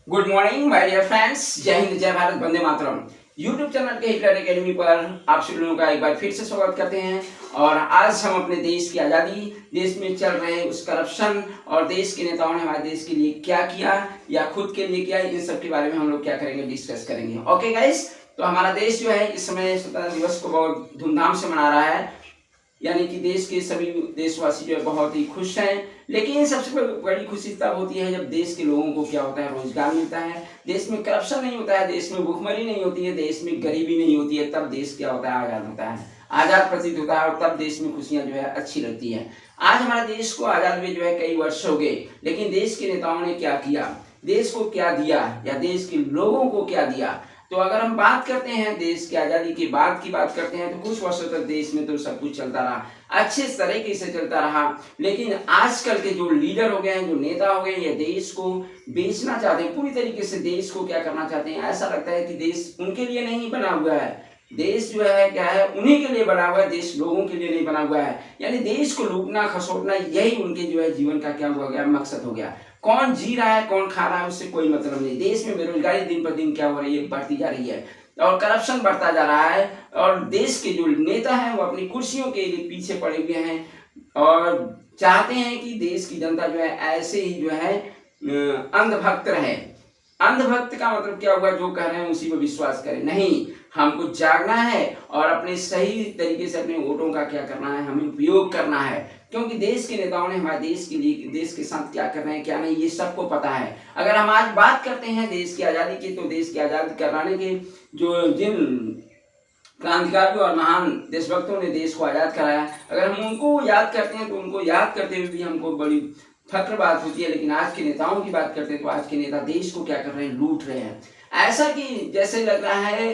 Good morning my dear friends. जय हिंद, जय Bharat, Vande Mataram. YouTube channel के हिटलर एकेडमी पर आप सभी लोगों का एक बार फिर से स्वागत करते हैं। और आज हम अपने देश की आज़ादी, देश में चल रहे उस करप्शन और देश के नेताओं ने हमारे देश के लिए क्या किया या खुद के लिए किया, इन सब के बारे में हम लोग क्या करेंगे, डिस्कस करेंगे। ओके गाइस, तो हमारा देश जो है इस समय स्वतंत्रता दिवस को बहुत धूमधाम से मना रहा है, यानी कि देश के सभी देशवासी जो है बहुत ही खुश हैं। लेकिन सबसे बड़ी खुशी तब होती है जब देश के लोगों को क्या होता है, रोजगार मिलता है, देश में करप्शन नहीं होता है, देश में भूखमरी नहीं होती है, देश में गरीबी नहीं होती है। तब देश क्या होता है, आज़ाद होता है, आज़ाद प्रतीत होता है और तब देश में खुशियां जो है अच्छी लगती है। आज हमारे देश को आज़ाद हुए जो है कई वर्ष हो गए, लेकिन देश के नेताओं ने क्या किया, देश को क्या दिया या देश के लोगों को क्या दिया। तो अगर हम बात करते हैं देश की आज़ादी के बाद की बात करते हैं, तो कुछ वर्षों तक देश में तो सब कुछ चलता रहा, अच्छे तरीके से चलता रहा। लेकिन आजकल के जो लीडर हो गए हैं, जो नेता हो गए हैं, ये देश को बेचना चाहते हैं, पूरी तरीके से देश को क्या करना चाहते हैं। ऐसा लगता है कि देश उनके लिए नहीं बना हुआ है, देश जो है क्या है, उन्हीं के लिए बना हुआ है, देश लोगों के लिए नहीं बना हुआ है। यानी देश को लूटना खसोटना, यही उनके जो है जीवन का क्या हो गया, मकसद हो गया। कौन जी रहा है, कौन खा रहा है, उससे कोई मतलब नहीं। देश में बेरोजगारी दिन पर दिन क्या हो रही है, बढ़ती जा रही है और करप्शन बढ़ता जा रहा है। और देश के जो नेता हैं वो अपनी कुर्सियों के पीछे पड़े हुए हैं और चाहते हैं कि देश की जनता जो है ऐसे ही जो है अंधभक्त रहे। अंधभक्त का मतलब क्या हुआ, जो कह रहे हैं उसी पर विश्वास करें, नहीं, हमको जागना है और अपने सही तरीके से अपने वोटों का क्या करना है, हमें उपयोग करना है। क्योंकि देश के नेताओं ने हमारे देश के लिए, देश के साथ क्या कर रहे हैं क्या नहीं, ये सबको पता है। अगर हम आज बात करते हैं देश की आज़ादी की, तो देश की आज़ादी कराने के जो जिन क्रांतिकारियों और महान देशभक्तों ने देश को आज़ाद कराया, अगर हम उनको याद करते हैं तो उनको याद करते हुए भी हमको बड़ी फक्र बात होती है। लेकिन आज के नेताओं की बात करते हैं तो आज के नेता देश को क्या कर रहे हैं, लूट रहे हैं। ऐसा कि जैसे लग रहा है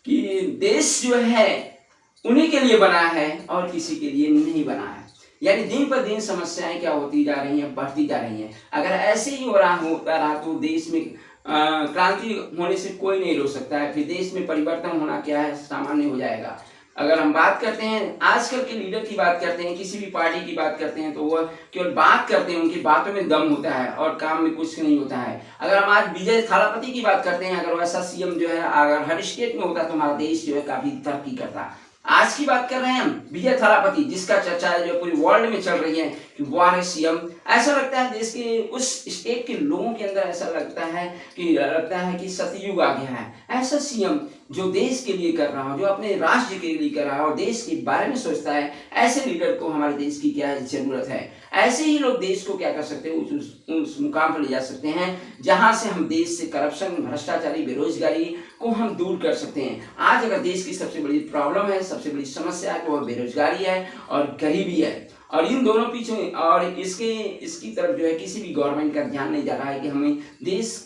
कि देश जो है उन्हीं के लिए बना है और किसी के लिए नहीं बना है। यानी दिन पर दिन समस्याएं क्या होती जा रही हैं, बढ़ती जा रही हैं। अगर ऐसे ही होता रहा तो देश में क्रांति होने से कोई नहीं रोक सकता है, फिर देश में परिवर्तन होना क्या है, सामान्य हो जाएगा। अगर हम बात करते हैं आजकल के लीडर की बात करते हैं, किसी भी पार्टी की बात करते हैं, तो वह केवल बात करते हैं, उनकी बातों में दम होता है और काम में कुछ नहीं होता है। अगर हम आज विजय थालापति की बात करते हैं, अगर वैसा सीएम जो है अगर हर स्टेट में होता तो हमारा देश जो है काफी तरक्की करता। आज की बात कर रहे हैं हम विजय थालापति, जिसका चर्चा है जो पूरी वर्ल्ड में चल रही है कि वो है सीएम। ऐसा लगता है देश के उस स्टेट के लोगों के अंदर ऐसा लगता है कि सतयुग आ गया है। ऐसा सीएम जो देश के लिए कर रहा हो, जो अपने राज्य के लिए कर रहा हो और देश के बारे में सोचता है, ऐसे लीडर को हमारे देश की क्या जरूरत है। ऐसे ही लोग देश को क्या कर सकते हैं, उस मुकाम पर ले जा सकते हैं जहां से हम देश से करप्शन, भ्रष्टाचारी, बेरोजगारी को हम दूर कर सकते हैं। आज अगर देश की सबसे बड़ी प्रॉब्लम है, सबसे बड़ी समस्या है, तो वह बेरोजगारी है और गरीबी है। और इन दोनों पीछे और इसकी तरफ जो है किसी भी गवर्नमेंट का ध्यान नहीं जा रहा है कि हमें देश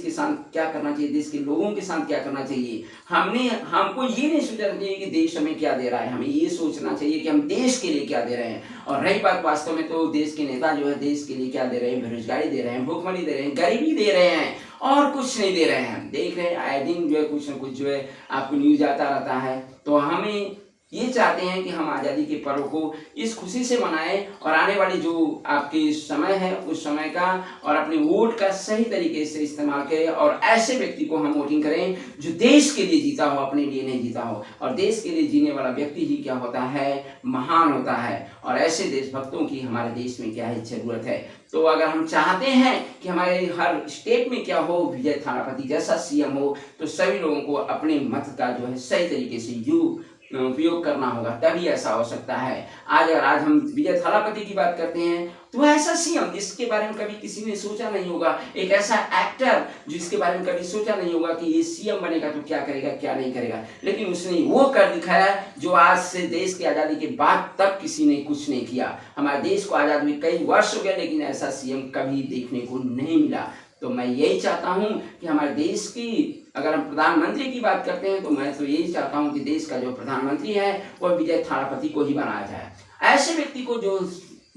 के साथ क्या करना चाहिए, देश के लोगों के साथ क्या करना चाहिए। हमको ये नहीं सोचना चाहिए कि देश हमें क्या दे रहा है, हमें ये सोचना चाहिए कि हम देश के लिए क्या दे रहे हैं। और रही बात वास्तव में, तो देश के नेता जो है देश के लिए क्या दे रहे हैं, बेरोजगारी दे रहे हैं, भूखमरी दे रहे हैं, गरीबी दे रहे हैं और कुछ नहीं दे रहे हैं। देख रहे हैं आए दिन जो है कुछ न कुछ जो है आपको न्यूज आता रहता है। तो हमें ये चाहते हैं कि हम आज़ादी के पर्व को इस खुशी से मनाएं और आने वाली जो आपके समय है उस समय का और अपने वोट का सही तरीके से इस्तेमाल करें और ऐसे व्यक्ति को हम वोटिंग करें जो देश के लिए जीता हो, अपने लिए नहीं जीता हो। और देश के लिए जीने वाला व्यक्ति ही क्या होता है, महान होता है। और ऐसे देशभक्तों की हमारे देश में क्या है, जरूरत है। तो अगर हम चाहते हैं कि हमारे हर स्टेट में क्या हो, विजय थालापति जैसा सीएम हो, तो सभी लोगों को अपने मत का जो है सही तरीके से उपयोग करना होगा, तभी ऐसा हो सकता है। आज हम विजय थालापति की बात करते हैं, तो ऐसा सीएम जिसके बारे में कभी किसी ने सोचा नहीं होगा, एक ऐसा एक्टर जिसके बारे में कभी सोचा नहीं होगा कि ये सीएम बनेगा तो क्या करेगा क्या नहीं करेगा, लेकिन उसने वो कर दिखाया जो आज से देश की आज़ादी के बाद तक किसी ने कुछ नहीं किया। हमारे देश को आज़ाद हुए कई वर्ष हो गए, लेकिन ऐसा सीएम कभी देखने को नहीं मिला। तो मैं यही चाहता हूं कि हमारे देश की, अगर हम प्रधानमंत्री की बात करते हैं, तो मैं तो यही चाहता हूं कि देश का जो प्रधानमंत्री है वह विजय थालापति को ही बनाया जाए। ऐसे व्यक्ति को जो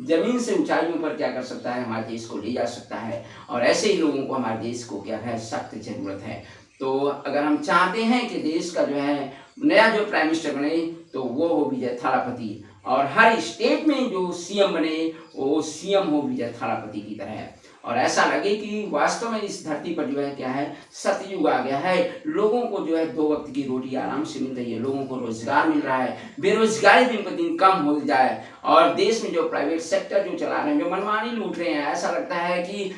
जमीन से ऊंचाइयों पर क्या कर सकता है, हमारे देश को ले जा सकता है। और ऐसे ही लोगों को हमारे देश को क्या है, सख्त जरूरत है। तो अगर हम चाहते हैं कि देश का जो है नया जो प्राइम मिनिस्टर बने, तो वो हो विजय थालापति और हर स्टेट में जो सीएम बने वो सीएम हो विजय थालापति की तरह। और ऐसा लगे कि वास्तव में इस धरती पर जो है क्या है, सतयुग आ गया है। लोगों को जो है 2 वक्त की रोटी आराम से मिल रही है, लोगों को रोजगार मिल रहा है, बेरोजगारी दिन पर दिन कम हो जाए। और देश में जो प्राइवेट सेक्टर जो चला रहे हैं, जो मनमानी लूट रहे हैं, ऐसा लगता है कि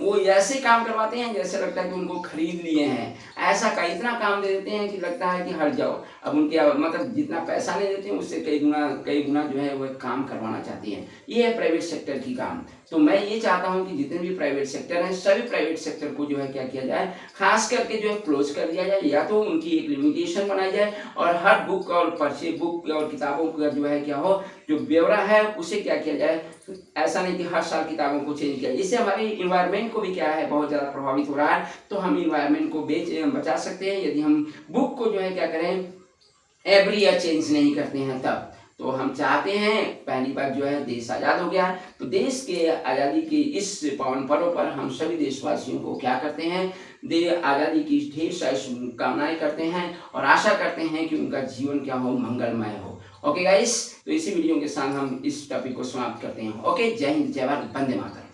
वो ऐसे काम करवाते हैं जैसे लगता है कि उनको खरीद लिए हैं। ऐसा का इतना काम दे देते हैं कि लगता है कि हट जाओ। अब उनके मतलब जितना पैसा नहीं देते हैं उससे कई गुना जो है वो काम करवाना चाहती हैं। ये है प्राइवेट सेक्टर की काम। तो मैं ये चाहता हूं कि जितने भी प्राइवेट सेक्टर हैं, सभी प्राइवेट सेक्टर को जो है क्या किया जाए, खास करके जो है क्लोज कर दिया जाए, या तो उनकी एक लिमिटेशन बनाई जाए और हर बुक और बुक और किताबों का जो है क्या हो, जो ब्यौरा है उसे क्या किया जाए। ऐसा नहीं कि हर साल किताबों को चेंज किया, इससे हमारे इन्वायरमेंट को भी क्या है बहुत ज़्यादा प्रभावित हो रहा है। तो हम इन्वायरमेंट को बचा सकते हैं यदि हम बुक को जो है क्या करें, एवरी ईयर चेंज नहीं करते हैं तब। तो हम चाहते हैं, पहली बार जो है देश आज़ाद हो गया, तो देश के आज़ादी के इस पावन पर्व पर हम सभी देशवासियों को क्या करते हैं, आज़ादी की ढेर सारी शुभकामनाएं करते हैं और आशा करते हैं कि उनका जीवन क्या हो, मंगलमय हो। ओके गाइस, तो इसी वीडियो के साथ हम इस टॉपिक को समाप्त करते हैं। ओके, जय हिंद, जय भारत, वंदे मातरम।